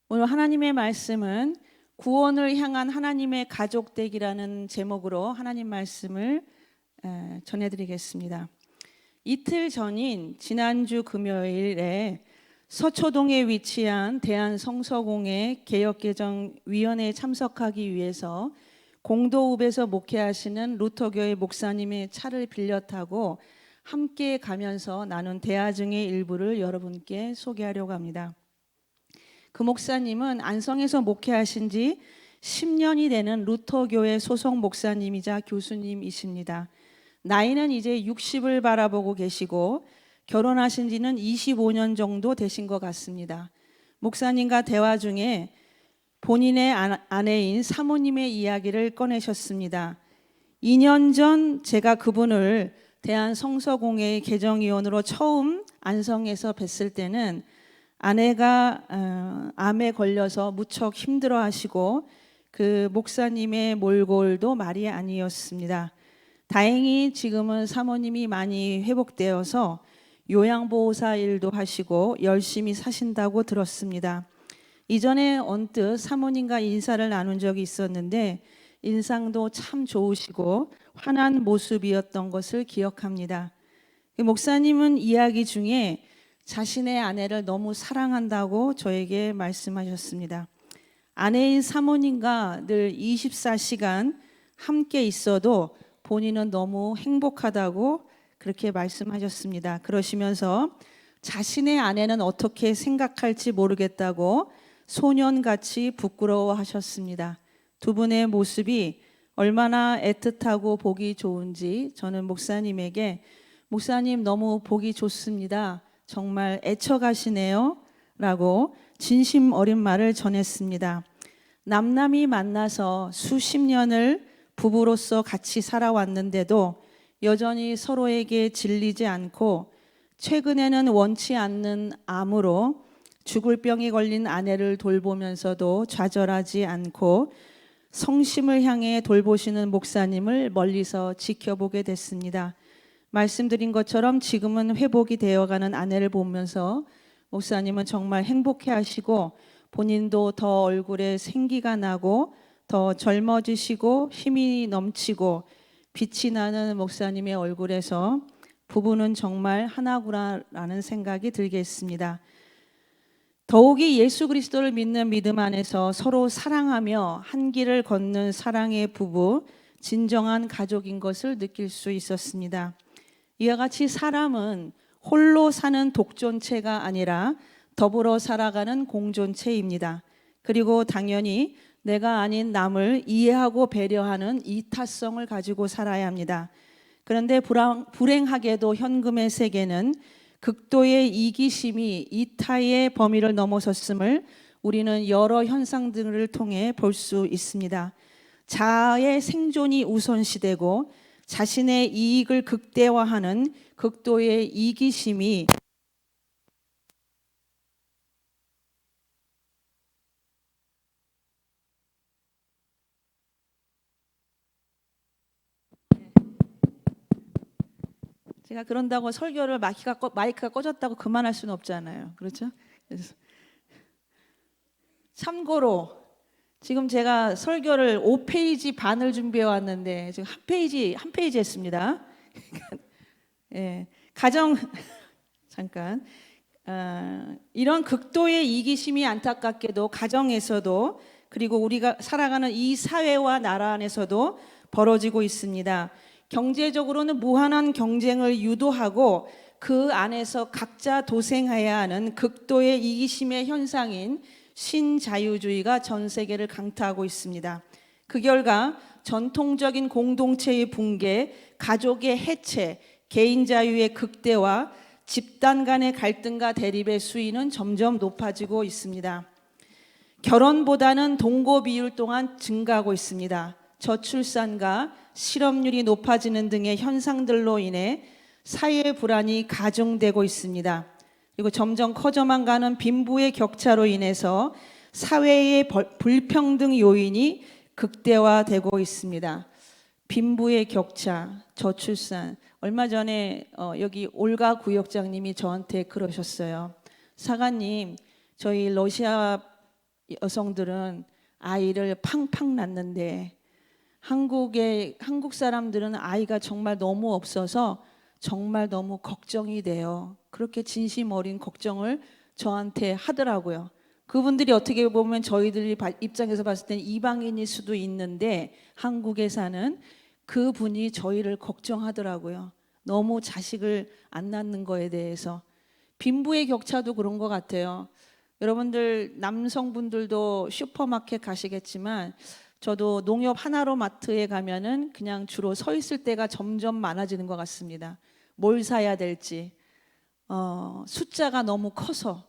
오늘 하나님의 말씀은 구원을 향한 하나님의 가족되기라는 제목으로 하나님 말씀을 전해드리겠습니다. 이틀 전인 지난주 금요일에 서초동에 위치한 대한성서공회 개혁개정위원회에 참석하기 위해서 공도읍에서 목회하시는 루터교회 목사님의 차를 빌려 타고 함께 가면서 나눈 대화 중의 일부를 여러분께 소개하려고 합니다. 그 목사님은 안성에서 목회하신 지 10년이 되는 루터교회 소속 목사님이자 교수님이십니다. 나이는 이제 60을 바라보고 계시고 결혼하신 지는 25년 정도 되신 것 같습니다. 목사님과 대화 중에 본인의 아내인 사모님의 이야기를 꺼내셨습니다. 2년 전 제가 그분을 대한성서공회 개정위원으로 처음 안성에서 뵀을 때는 아내가 암에 걸려서 무척 힘들어하시고 그 목사님의 몰골도 말이 아니었습니다. 다행히 지금은 사모님이 많이 회복되어서 요양보호사 일도 하시고 열심히 사신다고 들었습니다. 이전에 언뜻 사모님과 인사를 나눈 적이 있었는데 인상도 참 좋으시고 환한 모습이었던 것을 기억합니다. 목사님은 이야기 중에 자신의 아내를 너무 사랑한다고 저에게 말씀하셨습니다. 아내인 사모님과 늘 24시간 함께 있어도 본인은 너무 행복하다고 그렇게 말씀하셨습니다. 그러시면서 자신의 아내는 어떻게 생각할지 모르겠다고 소년같이 부끄러워하셨습니다. 두 분의 모습이 얼마나 애틋하고 보기 좋은지 저는 목사님에게 목사님 너무 보기 좋습니다. 정말 애처가시네요 라고 진심 어린 말을 전했습니다. 남남이 만나서 수십 년을 부부로서 같이 살아왔는데도 여전히 서로에게 질리지 않고 최근에는 원치 않는 암으로 죽을 병이 걸린 아내를 돌보면서도 좌절하지 않고 성심을 향해 돌보시는 목사님을 멀리서 지켜보게 됐습니다. 말씀드린 것처럼 지금은 회복이 되어가는 아내를 보면서 목사님은 정말 행복해하시고 본인도 더 얼굴에 생기가 나고 더 젊어지시고 힘이 넘치고 빛이 나는 목사님의 얼굴에서 부부는 정말 하나구나라는 생각이 들게 했습니다. 더욱이 예수 그리스도를 믿는 믿음 안에서 서로 사랑하며 한 길을 걷는 사랑의 부부, 진정한 가족인 것을 느낄 수 있었습니다. 이와 같이 사람은 홀로 사는 독존체가 아니라 더불어 살아가는 공존체입니다. 그리고 당연히 내가 아닌 남을 이해하고 배려하는 이타성을 가지고 살아야 합니다. 그런데 불행하게도 현금의 세계는 극도의 이기심이 이타의 범위를 넘어섰음을 우리는 여러 현상들을 통해 볼 수 있습니다. 자아의 생존이 우선시되고 자신의 이익을 극대화하는 극도의 이기심이 제가 그런다고 설교를 마이크가 꺼졌다고 그만할 수는 없잖아요. 그렇죠? 그래서 참고로 지금 제가 설교를 5페이지 반을 준비해 왔는데 지금 한 페이지 했습니다. 예, 가정 잠깐 이런 극도의 이기심이 안타깝게도 가정에서도 그리고 우리가 살아가는 이 사회와 나라 안에서도 벌어지고 있습니다. 경제적으로는 무한한 경쟁을 유도하고 그 안에서 각자 도생해야 하는 극도의 이기심의 현상인 신자유주의가 전 세계를 강타하고 있습니다. 그 결과 전통적인 공동체의 붕괴, 가족의 해체, 개인 자유의 극대화, 집단 간의 갈등과 대립의 수위는 점점 높아지고 있습니다. 결혼보다는 동거 비율 또한 증가하고 있습니다. 저출산과 실업률이 높아지는 등의 현상들로 인해 사회 불안이 가중되고 있습니다. 그리고 점점 커져만 가는 빈부의 격차로 인해서 사회의 불평등 요인이 극대화되고 있습니다. 빈부의 격차, 저출산. 얼마 전에 여기 올가 구역장님이 저한테 그러셨어요. 사관님, 저희 러시아 여성들은 아이를 팡팡 낳는데 한국 사람들은 아이가 정말 너무 없어서 정말 너무 걱정이 돼요. 그렇게 진심 어린 걱정을 저한테 하더라고요. 그분들이 어떻게 보면 저희들 입장에서 봤을 때는 이방인일 수도 있는데 한국에 사는 그분이 저희를 걱정하더라고요. 너무 자식을 안 낳는 거에 대해서. 빈부의 격차도 그런 것 같아요. 여러분들 남성분들도 슈퍼마켓 가시겠지만 저도 농협 하나로마트에 가면은 그냥 주로 서 있을 때가 점점 많아지는 것 같습니다. 뭘 사야 될지 숫자가 너무 커서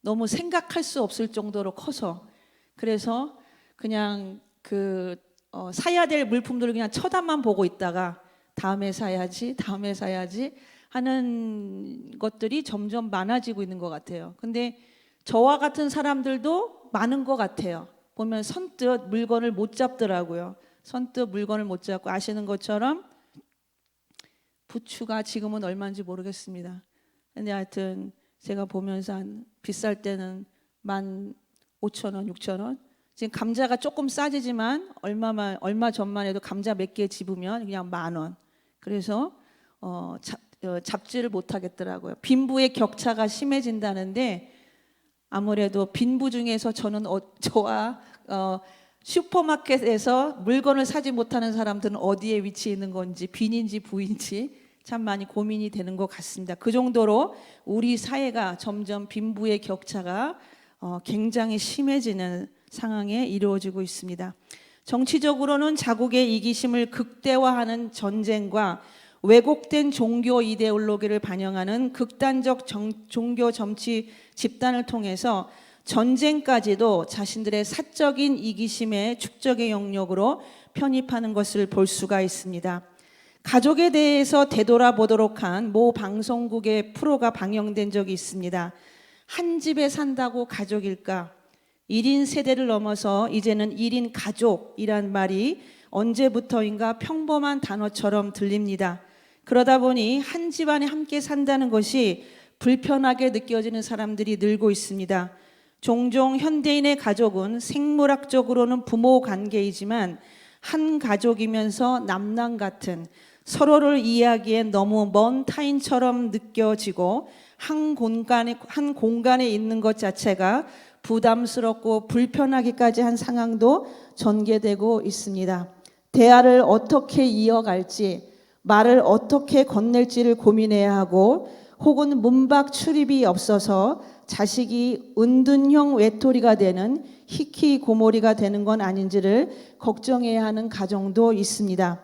너무 생각할 수 없을 정도로 커서 그래서 그냥 사야 될 물품들을 그냥 쳐다만 보고 있다가 다음에 사야지 하는 것들이 점점 많아지고 있는 것 같아요. 근데 저와 같은 사람들도 많은 것 같아요. 보면 선뜻 물건을 못 잡더라고요. 선뜻 물건을 못 잡고 아시는 것처럼 부추가 지금은 얼마인지 모르겠습니다. 근데 하여튼 제가 보면서 한 비쌀 때는 15,000원, 6,000원. 지금 감자가 조금 싸지지만 얼마 전만 해도 감자 몇 개 집으면 그냥 10,000원. 그래서 잡지를 못 하겠더라고요. 빈부의 격차가 심해진다는데 아무래도 빈부 중에서 저와 슈퍼마켓에서 물건을 사지 못하는 사람들은 어디에 위치해 있는 건지 빈인지 부인지 참 많이 고민이 되는 것 같습니다. 그 정도로 우리 사회가 점점 빈부의 격차가 굉장히 심해지는 상황에 이루어지고 있습니다. 정치적으로는 자국의 이기심을 극대화하는 전쟁과 왜곡된 종교 이데올로기를 반영하는 극단적 종교 정치 집단을 통해서 전쟁까지도 자신들의 사적인 이기심의 축적의 영역으로 편입하는 것을 볼 수가 있습니다. 가족에 대해서 되돌아보도록 한 모 방송국의 프로가 방영된 적이 있습니다. 한 집에 산다고 가족일까? 1인 세대를 넘어서 이제는 1인 가족이란 말이 언제부터인가 평범한 단어처럼 들립니다. 그러다 보니 한 집안에 함께 산다는 것이 불편하게 느껴지는 사람들이 늘고 있습니다. 종종 현대인의 가족은 생물학적으로는 부모 관계이지만 한 가족이면서 남남 같은 서로를 이해하기엔 너무 먼 타인처럼 느껴지고 한 공간에 있는 것 자체가 부담스럽고 불편하기까지 한 상황도 전개되고 있습니다. 대화를 어떻게 이어갈지, 말을 어떻게 건넬지를 고민해야 하고 혹은 문박 출입이 없어서 자식이 은둔형 외톨이가 되는 히키고모리가 되는 건 아닌지를 걱정해야 하는 가정도 있습니다.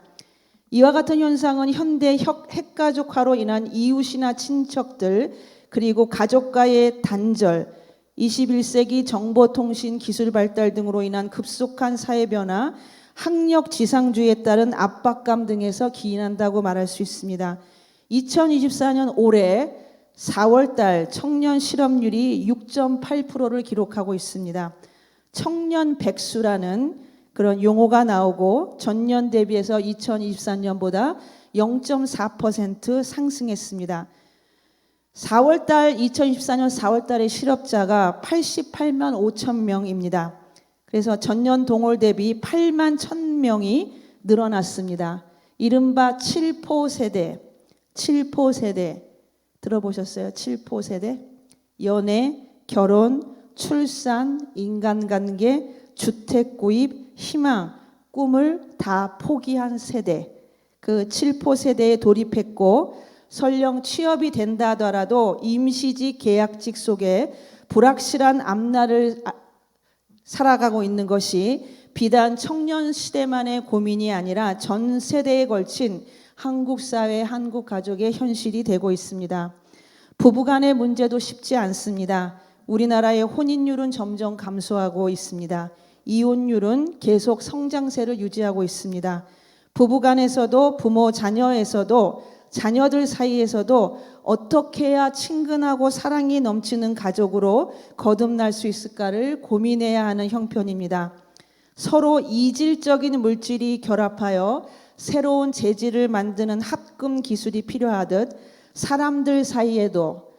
이와 같은 현상은 현대 핵가족화로 인한 이웃이나 친척들 그리고 가족과의 단절, 21세기 정보통신 기술 발달 등으로 인한 급속한 사회 변화, 학력 지상주의에 따른 압박감 등에서 기인한다고 말할 수 있습니다. 2024년 올해 4월달 청년 실업률이 6.8%를 기록하고 있습니다. 청년 백수라는 그런 용어가 나오고 전년 대비해서 2024년보다 0.4% 상승했습니다. 2024년 4월달의 실업자가 88만 5천 명입니다. 그래서 전년 동월 대비 8만 1,000명이 늘어났습니다. 이른바 7포 세대 들어보셨어요? 7포 세대? 연애, 결혼, 출산, 인간관계, 주택 구입, 희망, 꿈을 다 포기한 세대. 그 7포 세대에 돌입했고 설령 취업이 된다 하더라도 임시직 계약직 속에 불확실한 앞날을 살아가고 있는 것이 비단 청년 시대만의 고민이 아니라 전 세대에 걸친 한국 사회, 한국 가족의 현실이 되고 있습니다. 부부간의 문제도 쉽지 않습니다. 우리나라의 혼인율은 점점 감소하고 있습니다. 이혼율은 계속 성장세를 유지하고 있습니다. 부부간에서도 부모 자녀에서도 자녀들 사이에서도 어떻게 해야 친근하고 사랑이 넘치는 가족으로 거듭날 수 있을까를 고민해야 하는 형편입니다. 서로 이질적인 물질이 결합하여 새로운 재질을 만드는 합금 기술이 필요하듯 사람들 사이에도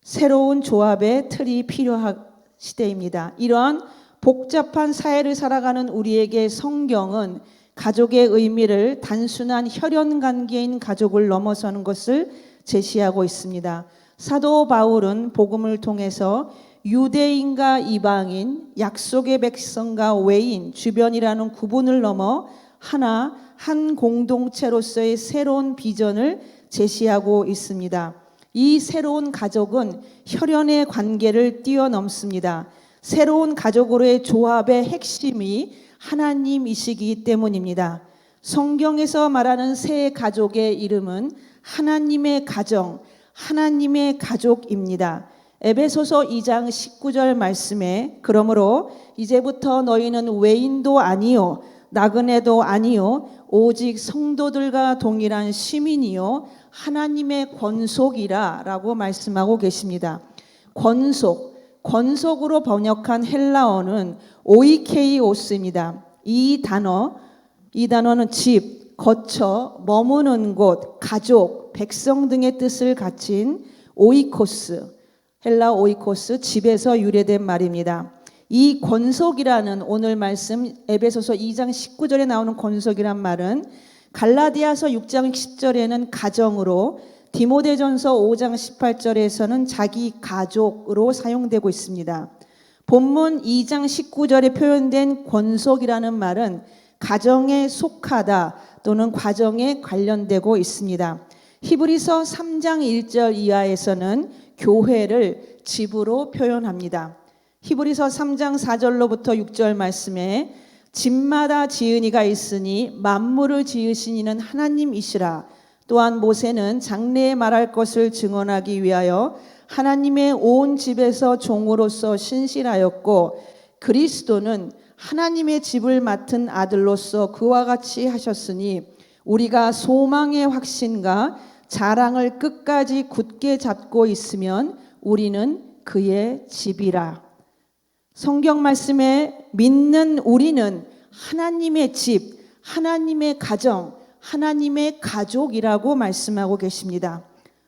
새로운 조합의 틀이 필요한 시대입니다. 이러한 복잡한 사회를 살아가는 우리에게 성경은 가족의 의미를 단순한 혈연 관계인 가족을 넘어서는 것을 제시하고 있습니다. 사도 바울은 복음을 통해서 유대인과 이방인, 약속의 백성과 외인, 주변이라는 구분을 넘어 한 공동체로서의 새로운 비전을 제시하고 있습니다. 이 새로운 가족은 혈연의 관계를 뛰어넘습니다. 새로운 가족으로의 조합의 핵심이 하나님이시기 때문입니다. 성경에서 말하는 새 가족의 이름은 하나님의 가정, 하나님의 가족입니다. 에베소서 2장 19절 말씀에 그러므로 이제부터 너희는 외인도 아니요 나그네도 아니요 오직 성도들과 동일한 시민이요 하나님의 권속이라 라고 말씀하고 계십니다. 권속으로 번역한 헬라어는 오이케이오스입니다. 이 단어는 집, 거처, 머무는 곳, 가족, 백성 등의 뜻을 갖춘 오이코스, 헬라 오이코스, 집에서 유래된 말입니다. 이 권속이라는 오늘 말씀 에베소서 2장 19절에 나오는 권속이란 말은 갈라디아서 6장 10절에는 가정으로, 디모데전서 5장 18절에서는 자기 가족으로 사용되고 있습니다. 본문 2장 19절에 표현된 권속이라는 말은 가정에 속하다 또는 과정에 관련되고 있습니다. 히브리서 3장 1절 이하에서는 교회를 집으로 표현합니다. 히브리서 3장 4절로부터 6절 말씀에 집마다 지은이가 있으니 만물을 지으신 이는 하나님이시라. 또한 모세는 장래에 말할 것을 증언하기 위하여 하나님의 온 집에서 종으로서 신실하였고 그리스도는 하나님의 집을 맡은 아들로서 그와 같이 하셨으니 우리가 소망의 확신과 자랑을 끝까지 굳게 잡고 있으면 우리는 그의 집이라. 성경 말씀에 믿는 우리는 하나님의 집, 하나님의 가정, 하나님의 가족이라고 말씀하고 계십니다.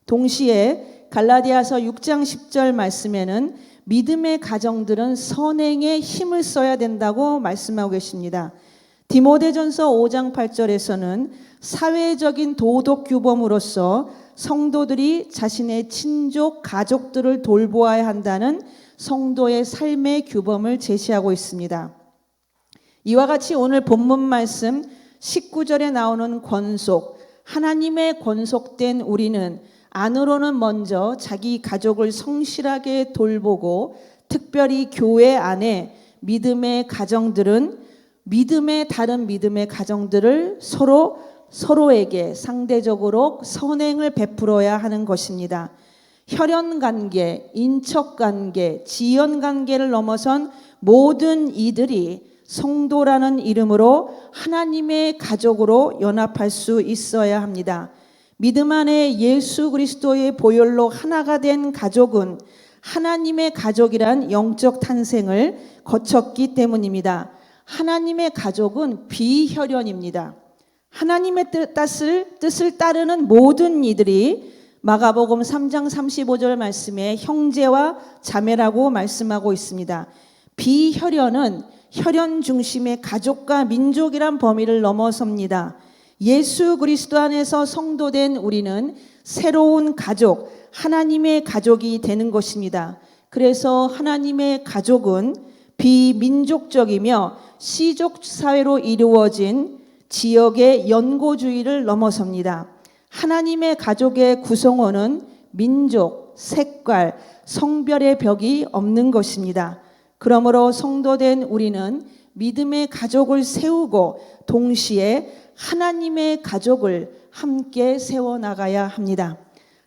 동시에 갈라디아서 6장 10절 말씀에는 믿음의 가정들은 선행에 힘을 써야 된다고 말씀하고 계십니다. 디모데전서 5장 8절에서는 사회적인 도덕 규범으로서 성도들이 자신의 친족, 가족들을 돌보아야 한다는 성도의 삶의 규범을 제시하고 있습니다. 이와 같이 오늘 본문 말씀 19절에 나오는 권속, 하나님의 권속된 우리는 안으로는 먼저 자기 가족을 성실하게 돌보고 특별히 교회 안에 믿음의 가정들은 다른 믿음의 가정들을 서로에게 상대적으로 선행을 베풀어야 하는 것입니다. 혈연관계, 인척관계, 지연관계를 넘어선 모든 이들이 성도라는 이름으로 하나님의 가족으로 연합할 수 있어야 합니다. 믿음 안에 예수 그리스도의 보혈로 하나가 된 가족은 하나님의 가족이란 영적 탄생을 거쳤기 때문입니다. 하나님의 가족은 비혈연입니다. 하나님의 뜻을 따르는 모든 이들이 마가복음 3장 35절 말씀에 형제와 자매라고 말씀하고 있습니다. 비혈연은 혈연 중심의 가족과 민족이란 범위를 넘어섭니다. 예수 그리스도 안에서 성도된 우리는 새로운 가족, 하나님의 가족이 되는 것입니다. 그래서 하나님의 가족은 비민족적이며 시족 사회로 이루어진 지역의 연고주의를 넘어섭니다. 하나님의 가족의 구성원은 민족, 색깔, 성별의 벽이 없는 것입니다. 그러므로 성도된 우리는 믿음의 가족을 세우고 동시에 하나님의 가족을 함께 세워나가야 합니다.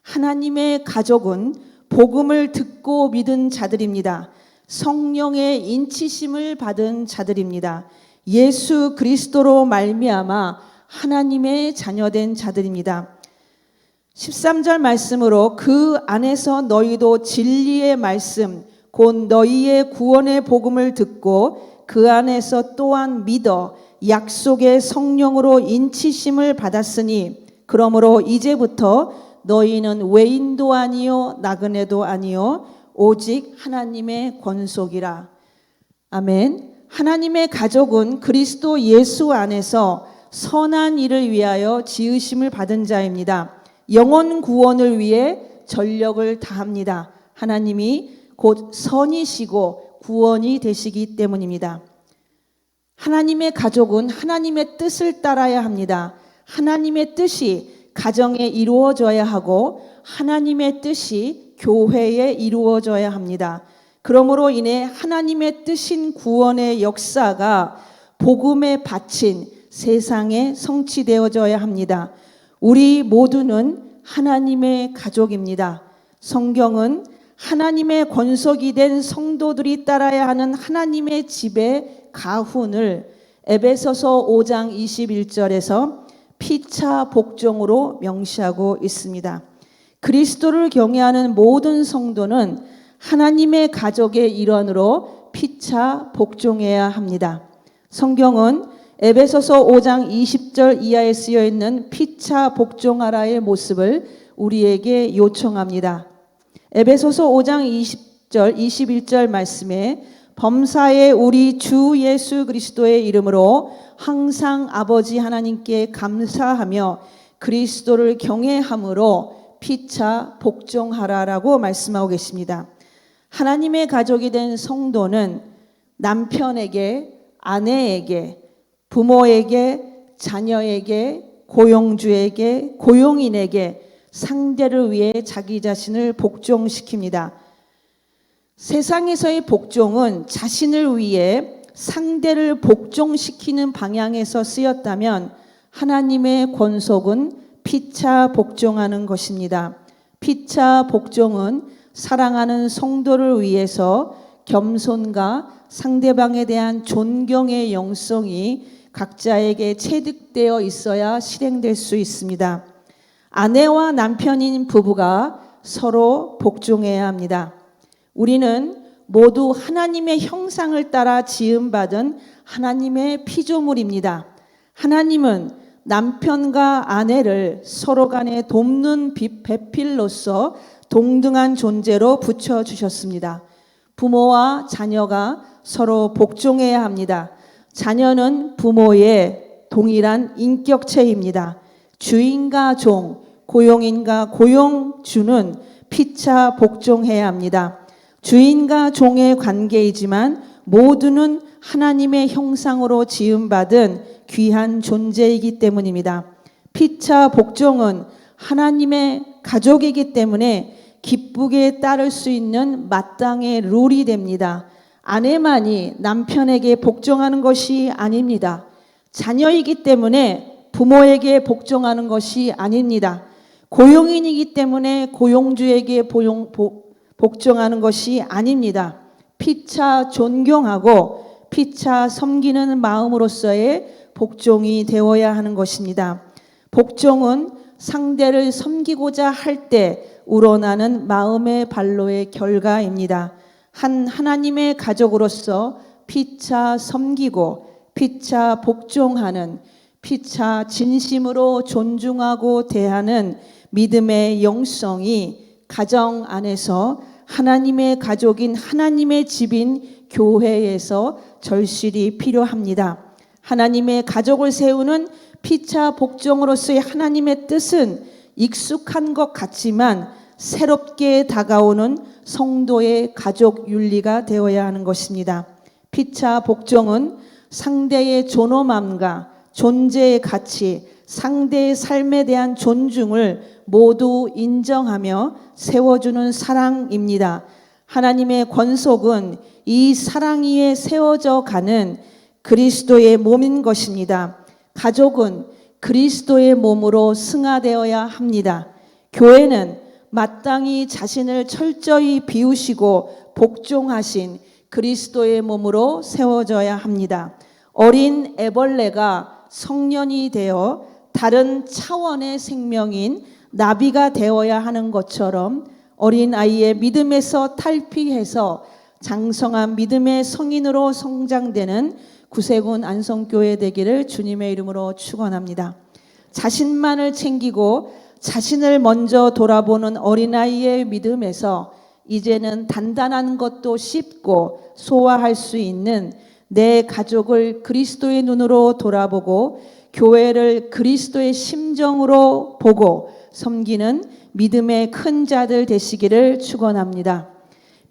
하나님의 가족은 복음을 듣고 믿은 자들입니다. 성령의 인치심을 받은 자들입니다. 예수 그리스도로 말미암아 하나님의 자녀된 자들입니다. 13절 말씀으로 그 안에서 너희도 진리의 말씀 곧 너희의 구원의 복음을 듣고 그 안에서 또한 믿어 약속의 성령으로 인치심을 받았으니 그러므로 이제부터 너희는 외인도 아니요 나그네도 아니요 오직 하나님의 권속이라. 아멘. 하나님의 가족은 그리스도 예수 안에서 선한 일을 위하여 지으심을 받은 자입니다. 영혼 구원을 위해 전력을 다합니다. 하나님이 곧 선이시고 구원이 되시기 때문입니다. 하나님의 가족은 하나님의 뜻을 따라야 합니다. 하나님의 뜻이 가정에 이루어져야 하고 하나님의 뜻이 교회에 이루어져야 합니다. 그러므로 인해 하나님의 뜻인 구원의 역사가 복음에 바친 세상에 성취되어져야 합니다. 우리 모두는 하나님의 가족입니다. 성경은 하나님의 권속이 된 성도들이 따라야 하는 하나님의 집의 가훈을 에베소서 5장 21절에서 피차 복종으로 명시하고 있습니다. 그리스도를 경외하는 모든 성도는 하나님의 가족의 일원으로 피차 복종해야 합니다. 성경은 에베소서 5장 20절 이하에 쓰여 있는 피차 복종하라의 모습을 우리에게 요청합니다. 에베소서 5장 20절 21절 말씀에 범사에 우리 주 예수 그리스도의 이름으로 항상 아버지 하나님께 감사하며 그리스도를 경외함으로 피차 복종하라라고 말씀하고 계십니다. 하나님의 가족이 된 성도는 남편에게, 아내에게, 부모에게, 자녀에게, 고용주에게, 고용인에게 상대를 위해 자기 자신을 복종시킵니다. 세상에서의 복종은 자신을 위해 상대를 복종시키는 방향에서 쓰였다면 하나님의 권속은 피차 복종하는 것입니다. 피차 복종은 사랑하는 성도를 위해서 겸손과 상대방에 대한 존경의 영성이 각자에게 체득되어 있어야 실행될 수 있습니다. 아내와 남편인 부부가 서로 복종해야 합니다. 우리는 모두 하나님의 형상을 따라 지음받은 하나님의 피조물입니다. 하나님은 남편과 아내를 서로 간에 돕는 배필로서 동등한 존재로 붙여주셨습니다. 부모와 자녀가 서로 복종해야 합니다. 자녀는 부모의 동일한 인격체입니다. 주인과 종, 고용인과 고용주는 피차 복종해야 합니다. 주인과 종의 관계이지만 모두는 하나님의 형상으로 지음받은 귀한 존재이기 때문입니다. 피차 복종은 하나님의 가족이기 때문에 기쁘게 따를 수 있는 마땅의 룰이 됩니다. 아내만이 남편에게 복종하는 것이 아닙니다. 자녀이기 때문에 부모에게 복종하는 것이 아닙니다. 고용인이기 때문에 고용주에게 복종하는 것이 아닙니다. 피차 존경하고 피차 섬기는 마음으로서의 복종이 되어야 하는 것입니다. 복종은 상대를 섬기고자 할 때 우러나는 마음의 발로의 결과입니다. 한 하나님의 가족으로서 피차 섬기고 피차 복종하는, 피차 진심으로 존중하고 대하는 믿음의 영성이 가정 안에서 하나님의 가족인 하나님의 집인 교회에서 절실히 필요합니다. 하나님의 가족을 세우는 피차 복종으로서의 하나님의 뜻은 익숙한 것 같지만 새롭게 다가오는 성도의 가족 윤리가 되어야 하는 것입니다. 피차 복종은 상대의 존엄함과 존재의 가치, 상대의 삶에 대한 존중을 모두 인정하며 세워주는 사랑입니다. 하나님의 권속은 이 사랑 위에 세워져 가는 그리스도의 몸인 것입니다. 가족은 그리스도의 몸으로 승화되어야 합니다. 교회는 마땅히 자신을 철저히 비우시고 복종하신 그리스도의 몸으로 세워져야 합니다. 어린 애벌레가 성년이 되어 다른 차원의 생명인 나비가 되어야 하는 것처럼 어린아이의 믿음에서 탈피해서 장성한 믿음의 성인으로 성장되는 구세군 안성교회 되기를 주님의 이름으로 축원합니다. 자신만을 챙기고 자신을 먼저 돌아보는 어린아이의 믿음에서 이제는 단단한 것도 쉽고 소화할 수 있는 내 가족을 그리스도의 눈으로 돌아보고 교회를 그리스도의 심정으로 보고 섬기는 믿음의 큰 자들 되시기를 축원합니다.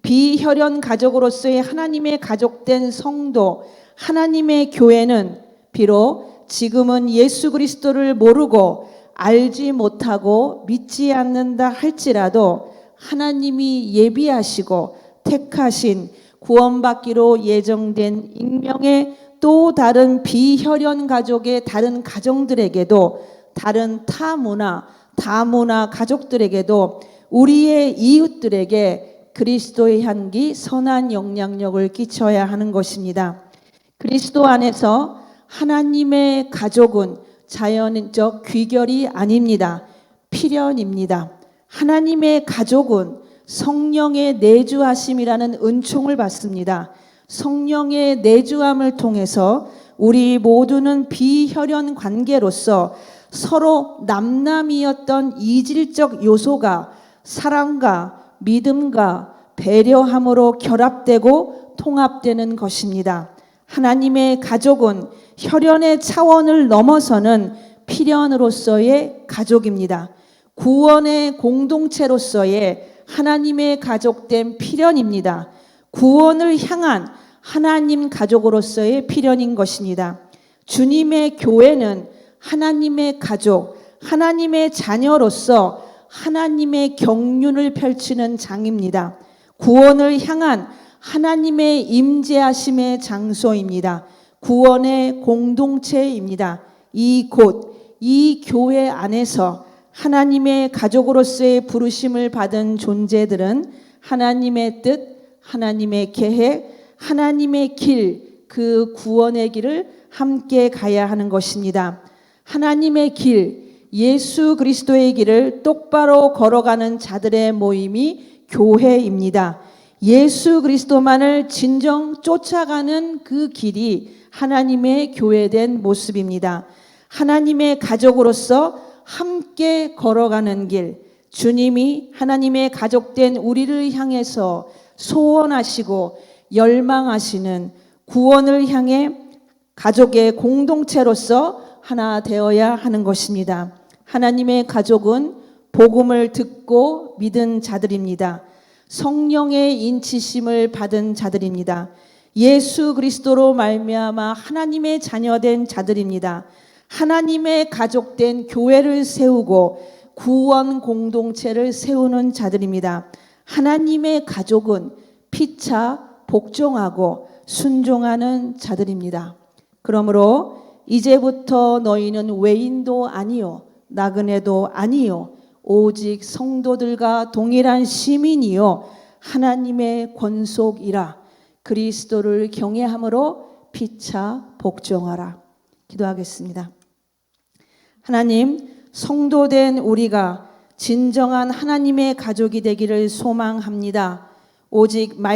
비혈연 가족으로서의 하나님의 가족된 성도, 하나님의 교회는 비록 지금은 예수 그리스도를 모르고 알지 못하고 믿지 않는다 할지라도 하나님이 예비하시고 택하신 구원받기로 예정된 익명의 또 다른 비혈연 가족의 다른 가정들에게도, 다른 타문화, 다문화 가족들에게도, 우리의 이웃들에게 그리스도의 향기, 선한 영향력을 끼쳐야 하는 것입니다. 그리스도 안에서 하나님의 가족은 자연적 귀결이 아닙니다. 필연입니다. 하나님의 가족은 성령의 내주하심이라는 은총을 받습니다. 성령의 내주함을 통해서 우리 모두는 비혈연 관계로서 서로 남남이었던 이질적 요소가 사랑과 믿음과 배려함으로 결합되고 통합되는 것입니다. 하나님의 가족은 혈연의 차원을 넘어서는 필연으로서의 가족입니다. 구원의 공동체로서의 하나님의 가족된 필연입니다. 구원을 향한 하나님 가족으로서의 필연인 것입니다. 주님의 교회는 하나님의 가족, 하나님의 자녀로서 하나님의 경륜을 펼치는 장입니다. 구원을 향한 하나님의 임재하심의 장소입니다. 구원의 공동체입니다. 이 교회 안에서 하나님의 가족으로서의 부르심을 받은 존재들은 하나님의 뜻, 하나님의 계획, 하나님의 길, 그 구원의 길을 함께 가야 하는 것입니다. 하나님의 길, 예수 그리스도의 길을 똑바로 걸어가는 자들의 모임이 교회입니다. 예수 그리스도만을 진정 쫓아가는 그 길이 하나님의 교회된 모습입니다. 하나님의 가족으로서 함께 걸어가는 길, 주님이 하나님의 가족된 우리를 향해서 소원하시고 열망하시는 구원을 향해 가족의 공동체로서 하나 되어야 하는 것입니다. 하나님의 가족은 복음을 듣고 믿은 자들입니다. 성령의 인치심을 받은 자들입니다. 예수 그리스도로 말미암아 하나님의 자녀된 자들입니다. 하나님의 가족된 교회를 세우고 구원 공동체를 세우는 자들입니다. 하나님의 가족은 피차 복종하고 순종하는 자들입니다. 그러므로 이제부터 너희는 외인도 아니요 나그네도 아니요 오직 성도들과 동일한 시민이요 하나님의 권속이라. 그리스도를 경외함으로 피차 복종하라. 기도하겠습니다. 하나님, 성도된 우리가 진정한 하나님의 가족이 되기를 소망합니다. 오직